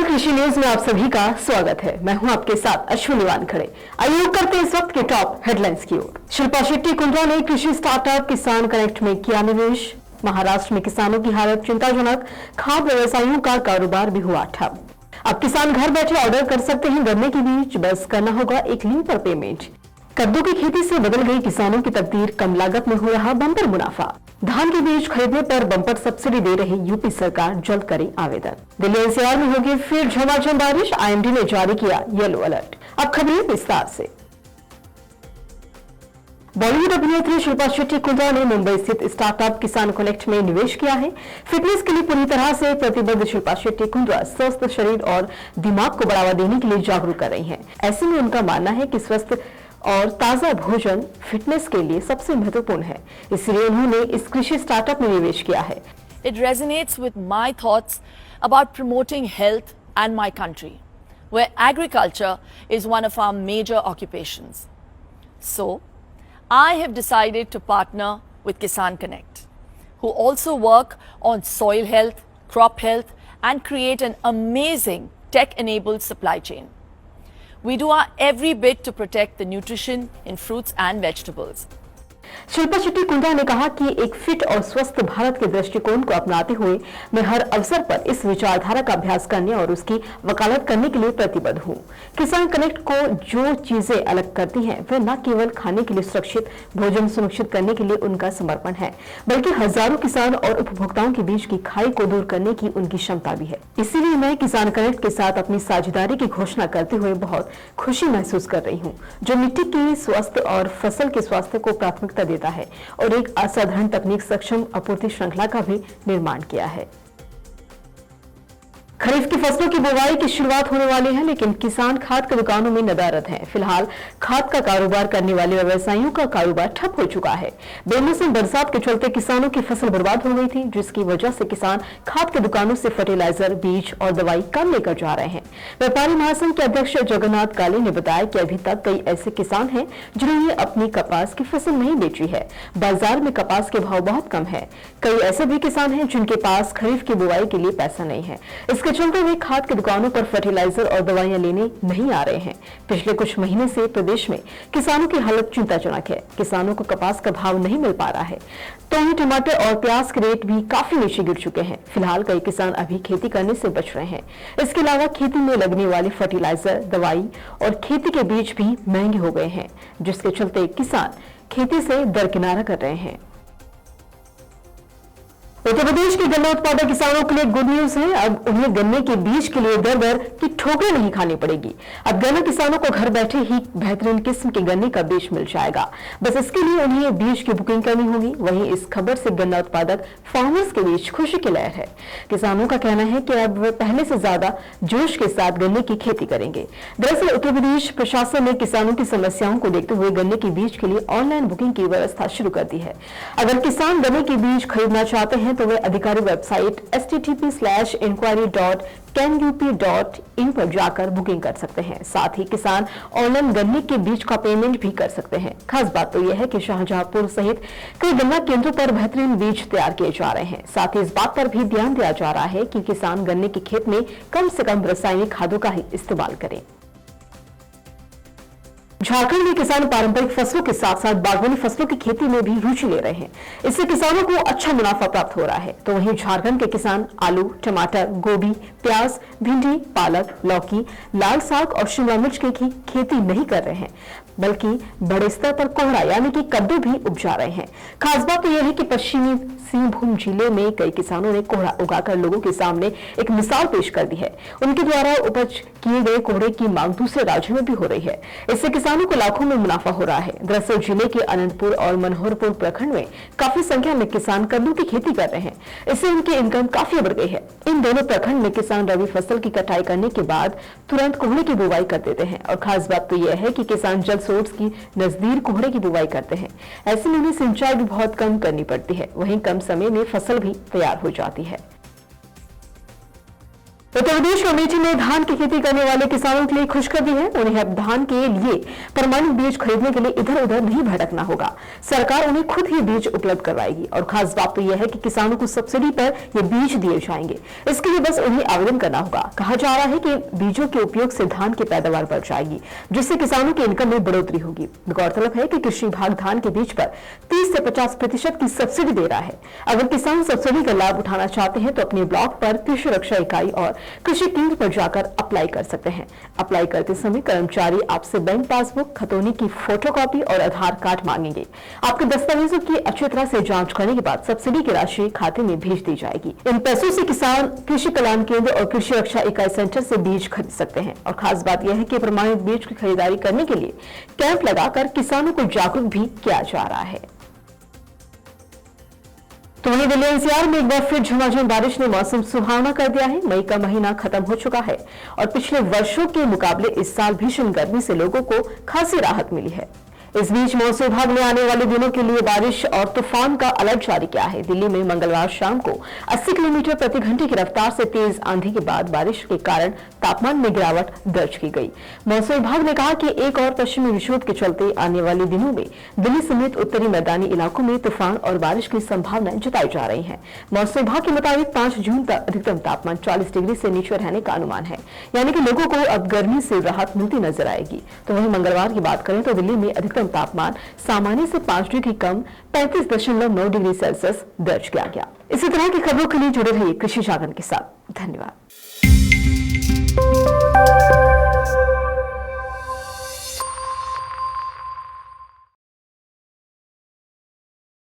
नमस्कार, कृषि न्यूज में आप सभी का स्वागत है। मैं हूं आपके साथ अश्विनी वानखड़े। आइए करते हैं इस वक्त के टॉप हेडलाइंस की ओर। शिल्पा शेट्टी कुंद्रा ने कृषि स्टार्टअप किसान कनेक्ट में किया निवेश। महाराष्ट्र में किसानों की हालत चिंताजनक, खाद्य व्यवसायियों का कारोबार भी हुआ ठप। अब किसान घर बैठे ऑर्डर कर सकते हैं गन्ने के बीज, बस करना होगा एक लिंक पर पेमेंट। कद्दू की खेती से बदल गई किसानों की तकदीर, कम लागत में हो रहा बम्पर मुनाफा। धान के बीज खरीदने पर बम्पर सब्सिडी दे रही यूपी सरकार, जल्द करे आवेदन। दिल्ली एनसीआर में होगी फिर झमाझम बारिश, आईएमडी ने जारी किया येलो अलर्ट। अब खबरें विस्तार से। बॉलीवुड अभिनेत्री शिल्पा शेट्टी कुंद्रा ने मुंबई स्थित स्टार्टअप किसान कनेक्ट में निवेश किया है। फिटनेस के लिए पूरी तरह से प्रतिबद्ध शिल्पा शेट्टी कुंद्रा स्वस्थ शरीर और दिमाग को बढ़ावा देने के लिए जागरूक कर रही हैं। ऐसे में उनका मानना है कि स्वस्थ और ताजा भोजन फिटनेस के लिए सबसे महत्वपूर्ण है, इसलिए उन्होंने इस कृषि स्टार्टअप में निवेश किया है। It resonates with my thoughts about promoting health and my country, where agriculture is one of our major occupations. So, I have decided to partner with Kisan Connect, who also work on soil health, crop health, and create an amazing tech-enabled supply chain. We do our every bit to protect the nutrition in fruits and vegetables. Shilpa Shetty Kundra ने कहा कि एक fit और स्वस्थ भारत के दृष्टिकोण को अपनाते हुए मैं हर अवसर पर इस विचारधारा का अभ्यास करने और उसकी वकालत करने के लिए प्रतिबद्ध हूं। किसान कनेक्ट को जो चीजें अलग करती हैं, वह न केवल खाने के लिए सुरक्षित भोजन सुनिश्चित करने के लिए उनका समर्पण है, बल्कि हजारों किसान और उपभोक्ताओं के बीच की खाई को दूर करने की उनकी क्षमता भी है। इसीलिए मैं किसान कनेक्ट के साथ अपनी साझेदारी की घोषणा करते हुए बहुत खुशी महसूस कर रही हूँ, जो मिट्टी की स्वास्थ्य और फसल के स्वास्थ्य को प्राथमिकता देता है और एक असाधारण तकनीक सक्षम आपूर्ति श्रृंखला का भी निर्माण किया है। खरीफ की फसलों की बुवाई की शुरुआत होने वाली है, लेकिन किसान खाद की दुकानों में नदारद हैं। फिलहाल खाद का कारोबार करने वाले व्यवसायियों का कारोबार ठप हो चुका है। बेमौसम बरसात के चलते किसानों की फसल बर्बाद हो गई थी, जिसकी वजह से किसान खाद की दुकानों से फर्टिलाइजर, बीज और दवाई कम लेकर जा रहे हैं। व्यापारी महासंघ के अध्यक्ष जगन्नाथ काले ने बताया कि अभी तक कई ऐसे किसान हैं जिन्होंने अपनी कपास की फसल नहीं बेची है। बाजार में कपास के भाव बहुत कम है। कई ऐसे भी किसान हैं जिनके पास खरीफ की बुवाई के लिए पैसा नहीं है। इसके चलते हुए खाद की दुकानों पर फर्टिलाइजर और दवाइयां लेने नहीं आ रहे हैं। पिछले कुछ महीने से प्रदेश में किसानों की हालत चिंताजनक है। किसानों को कपास का भाव नहीं मिल पा रहा है, तो वहीं टमाटर और प्याज के रेट भी काफी नीचे गिर चुके हैं। फिलहाल कई किसान अभी खेती करने से बच रहे हैं। इसके अलावा खेती में लगने वाली फर्टिलाइजर, दवाई और खेती के बीज भी महंगे हो गए हैं, जिसके चलते किसान खेती से दरकिनारा कर रहे हैं। उत्तर प्रदेश के गन्ना उत्पादक किसानों के लिए गुड न्यूज है। अब उन्हें गन्ने के बीज के लिए दर दर की ठोकरें नहीं खानी पड़ेगी। अब गन्ना किसानों को घर बैठे ही बेहतरीन किस्म के गन्ने का बीज मिल जाएगा। बस इसके लिए उन्हें बीज की बुकिंग करनी होगी। वहीं इस खबर से गन्ना उत्पादक फार्मर्स के बीच खुशी की लहर है। किसानों का कहना है कि अब वे पहले से ज्यादा जोश के साथ गन्ने की खेती करेंगे। दरअसल उत्तर प्रदेश प्रशासन ने किसानों की समस्याओं को देखते हुए गन्ने के बीज के लिए ऑनलाइन बुकिंग की व्यवस्था शुरू कर दी है। अगर किसान गन्ने के बीज खरीदना चाहते हैं तो वे अधिकारी वेबसाइट http:/inquiry.canup.in पर जाकर बुकिंग कर सकते हैं। साथ ही किसान ऑनलाइन गन्ने के बीज का पेमेंट भी कर सकते हैं। खास बात तो यह है कि शाहजहांपुर सहित कई गन्ना केंद्रों पर बेहतरीन बीज तैयार किए जा रहे हैं। साथ ही इस बात पर भी ध्यान दिया जा रहा है कि किसान गन्ने के खेत में कम से कम रासायनिक खादों का ही इस्तेमाल करें। झारखंड में किसान पारंपरिक फसलों के साथ साथ बागवानी फसलों की खेती में भी रुचि ले रहे हैं। इससे किसानों को अच्छा मुनाफा प्राप्त हो रहा है। तो वहीं झारखंड के किसान आलू, टमाटर, गोभी, प्याज, भिंडी, पालक, लौकी, लाल साग और शिमला मिर्च की खेती नहीं कर रहे हैं, बल्कि बड़े स्तर पर कोहरा यानी कि कद्दू भी उपजा रहे हैं। खास बात तो यह है कि पश्चिमी सिंहभूम जिले में कई किसानों ने कोहरा उगाकर लोगों के सामने एक मिसाल पेश कर दी है। उनके द्वारा उपज किए गए कोहरे की मांग दूसरे राज्यों में भी हो रही है। इससे किसानों को लाखों में मुनाफा हो रहा है। दरअसल जिले के अनंतपुर और मनोहरपुर प्रखंड में काफी संख्या में किसान कद्दू की खेती कर रहे हैं। इससे उनकी इनकम काफी बढ़ गई है। इन दोनों प्रखंड में किसान रबी फसल की कटाई करने के बाद तुरंत कोहरे की बुवाई कर देते हैं। और खास बात तो यह है कि किसान जल सोर्स की नजदीक कोहरे की बुवाई करते हैं। ऐसे में उन्हें सिंचाई भी बहुत कम करनी पड़ती है। वहीं कम समय में फसल भी तैयार हो जाती है। उत्तर प्रदेश और अमेठी में धान की खेती करने वाले किसानों के लिए खुशखबरी है। उन्हें अब धान के लिए प्रमाणित बीज खरीदने के लिए इधर उधर नहीं भटकना होगा। सरकार उन्हें खुद ही बीज उपलब्ध करवाएगी और खास बात तो यह है कि किसानों को सब्सिडी पर ये बीज दिए जाएंगे। इसके लिए बस उन्हें आवेदन करना होगा। कहा जा रहा है कि बीजों के उपयोग से धान की पैदावार बढ़ जाएगी, जिससे किसानों की इनकम में बढ़ोतरी होगी। गौरतलब है कि कृषि विभाग धान के बीज पर 30 से 50% की सब्सिडी दे रहा है। अगर किसान सब्सिडी का लाभ उठाना चाहते हैं तो अपने ब्लॉक पर कृषि रक्षा इकाई और कृषि केंद्र पर जाकर अप्लाई कर सकते हैं। अप्लाई करते समय कर्मचारी आपसे बैंक पासबुक, खतौनी की फोटोकॉपी और आधार कार्ड मांगेंगे। आपके दस्तावेजों की अच्छी तरह से जांच करने के बाद सब्सिडी की राशि खाते में भेज दी जाएगी। इन पैसों से किसान कृषि कल्याण केंद्र और कृषि रक्षा इकाई सेंटर से बीज खरीद सकते हैं। और खास बात यह है कि प्रमाणित बीज की खरीदारी करने के लिए कैंप लगाकर किसानों को जागरूक भी किया जा रहा है। तो वहीं दिल्ली एनसीआर में एक बार फिर झमाझम बारिश ने मौसम सुहावना कर दिया है। मई का महीना खत्म हो चुका है और पिछले वर्षों के मुकाबले इस साल भीषण गर्मी से लोगों को खासी राहत मिली है। इस बीच मौसम विभाग ने आने वाले दिनों के लिए बारिश और तूफान का अलर्ट जारी किया है। दिल्ली में मंगलवार शाम को 80 किलोमीटर प्रति घंटे की रफ्तार से तेज आंधी के बाद बारिश के कारण तापमान में गिरावट दर्ज की गई। मौसम विभाग ने कहा कि एक और पश्चिमी विक्षोभ के चलते आने वाले दिनों में दिल्ली समेत उत्तरी मैदानी इलाकों में तूफान और बारिश की संभावना जताई जा रही है। मौसम विभाग के मुताबिक 5 जून तक अधिकतम तापमान 40 डिग्री से नीचे रहने का अनुमान है, यानी कि लोगों को अब गर्मी से राहत मिलती नजर आएगी। तो वहीं मंगलवार की बात करें तो दिल्ली में अधिकतम तापमान सामान्य से 5 डिग्री कम 35.9 डिग्री सेल्सियस दर्ज किया गया। इसी तरह की खबरों के लिए जुड़े रहिए कृषि जागरण के साथ। धन्यवाद।